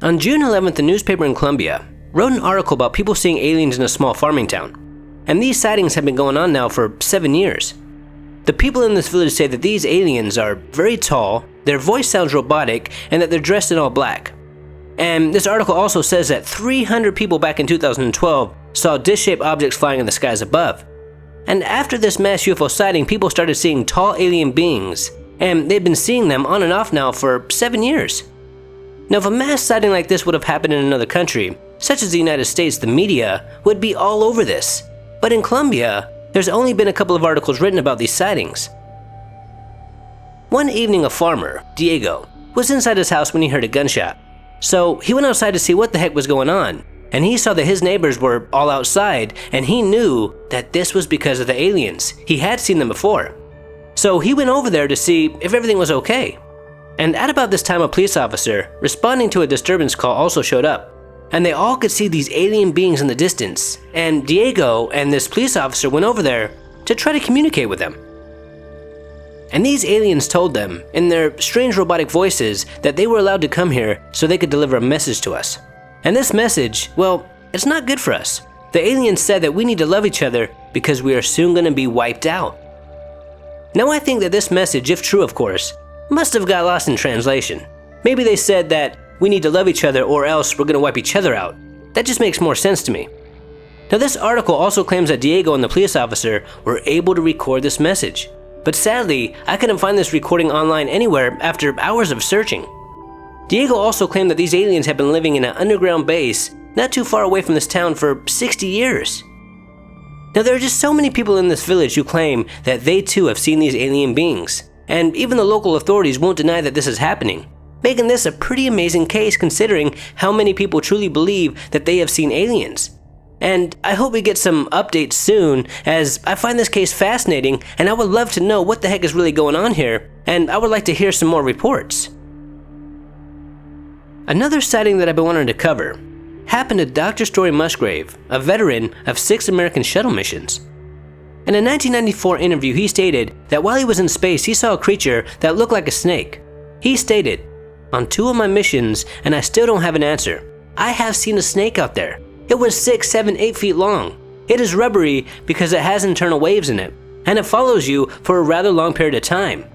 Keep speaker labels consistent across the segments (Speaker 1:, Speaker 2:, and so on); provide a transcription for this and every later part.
Speaker 1: On June 11th, a newspaper in Colombia wrote an article about people seeing aliens in a small farming town. And these sightings have been going on now for 7 years. The people in this village say that these aliens are very tall, their voice sounds robotic, and that they're dressed in all black. And this article also says that 300 people back in 2012 saw dish-shaped objects flying in the skies above. And after this mass UFO sighting, people started seeing tall alien beings, and they've been seeing them on and off now for 7 years. Now, if a mass sighting like this would have happened in another country, such as the United States, the media would be all over this. But in Colombia, there's only been a couple of articles written about these sightings. One evening, a farmer, Diego, was inside his house when he heard a gunshot. So he went outside to see what the heck was going on, and he saw that his neighbors were all outside, and he knew that this was because of the aliens. He had seen them before. So he went over there to see if everything was okay. And at about this time, a police officer responding to a disturbance call also showed up, and they all could see these alien beings in the distance, and Diego and this police officer went over there to try to communicate with them. And these aliens told them, in their strange robotic voices, that they were allowed to come here so they could deliver a message to us. And this message, well, it's not good for us. The aliens said that we need to love each other because we are soon going to be wiped out. Now I think that this message, if true of course, must have got lost in translation. Maybe they said that we need to love each other or else we're going to wipe each other out. That just makes more sense to me. Now this article also claims that Diego and the police officer were able to record this message. But sadly, I couldn't find this recording online anywhere after hours of searching. Diego also claimed that these aliens have been living in an underground base not too far away from this town for 60 years. Now there are just so many people in this village who claim that they too have seen these alien beings. And even the local authorities won't deny that this is happening, making this a pretty amazing case considering how many people truly believe that they have seen aliens. And I hope we get some updates soon, as I find this case fascinating and I would love to know what the heck is really going on here, and I would like to hear some more reports. Another sighting that I've been wanting to cover happened to Dr. Story Musgrave, a veteran of 6 American shuttle missions. In a 1994 interview, he stated that while he was in space, he saw a creature that looked like a snake. He stated, "On 2 of my missions, and I still don't have an answer, I have seen a snake out there. It was 6, 7, 8 feet long. It is rubbery because it has internal waves in it, and it follows you for a rather long period of time.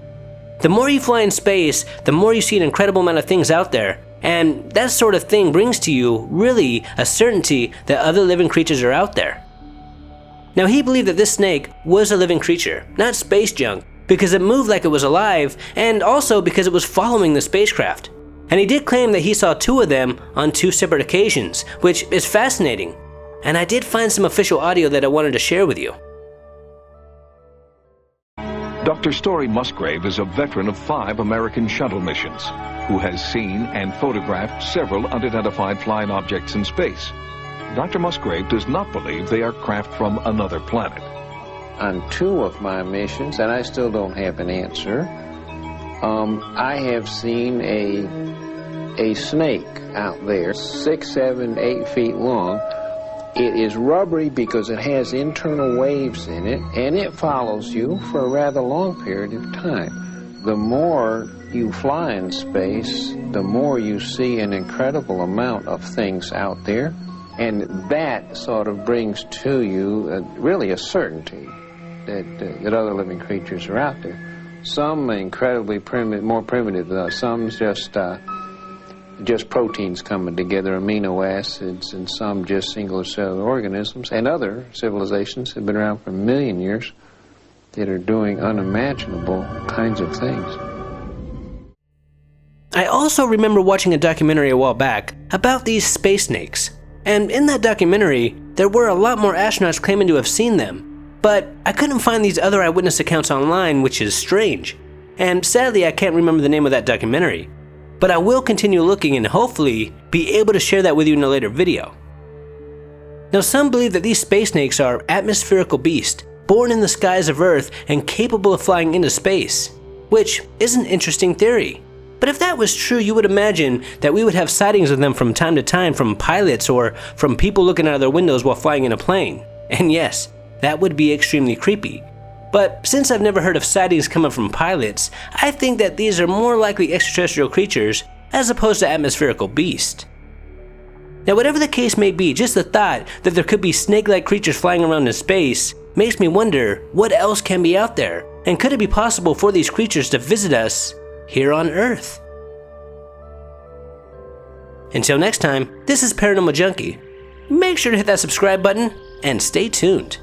Speaker 1: The more you fly in space, the more you see an incredible amount of things out there, and that sort of thing brings to you, really, a certainty that other living creatures are out there." Now he believed that this snake was a living creature, not space junk, because it moved like it was alive, and also because it was following the spacecraft. And he did claim that he saw 2 of them on 2 separate occasions, which is fascinating. And I did find some official audio that I wanted to share with you.
Speaker 2: Dr. Story Musgrave is a veteran of 5 American shuttle missions, who has seen and photographed several unidentified flying objects in space. Dr. Musgrave does not believe they are craft from another planet.
Speaker 3: On 2 of my missions, and I still don't have an answer, I have seen a snake out there, 6, 7, 8 feet long. It is rubbery because it has internal waves in it, and it follows you for a rather long period of time. The more you fly in space, the more you see an incredible amount of things out there. And that sort of brings to you really a certainty that other living creatures are out there. Some incredibly primitive, more primitive. Some just proteins coming together, amino acids, and some just single cellular organisms. And other civilizations have been around for a million years that are doing unimaginable kinds of things.
Speaker 1: I also remember watching a documentary a while back about these space snakes. And in that documentary, there were a lot more astronauts claiming to have seen them. But I couldn't find these other eyewitness accounts online, which is strange. And sadly, I can't remember the name of that documentary. But I will continue looking and hopefully be able to share that with you in a later video. Now, some believe that these space snakes are atmospherical beasts, born in the skies of Earth and capable of flying into space, which is an interesting theory. But if that was true, you would imagine that we would have sightings of them from time to time from pilots or from people looking out of their windows while flying in a plane. And yes, that would be extremely creepy. But since I've never heard of sightings coming from pilots, I think that these are more likely extraterrestrial creatures as opposed to atmospherical beasts. Now, whatever the case may be, just the thought that there could be snake-like creatures flying around in space makes me wonder what else can be out there, and could it be possible for these creatures to visit us here on Earth? Until next time, this is Paranormal Junkie. Make sure to hit that subscribe button and stay tuned.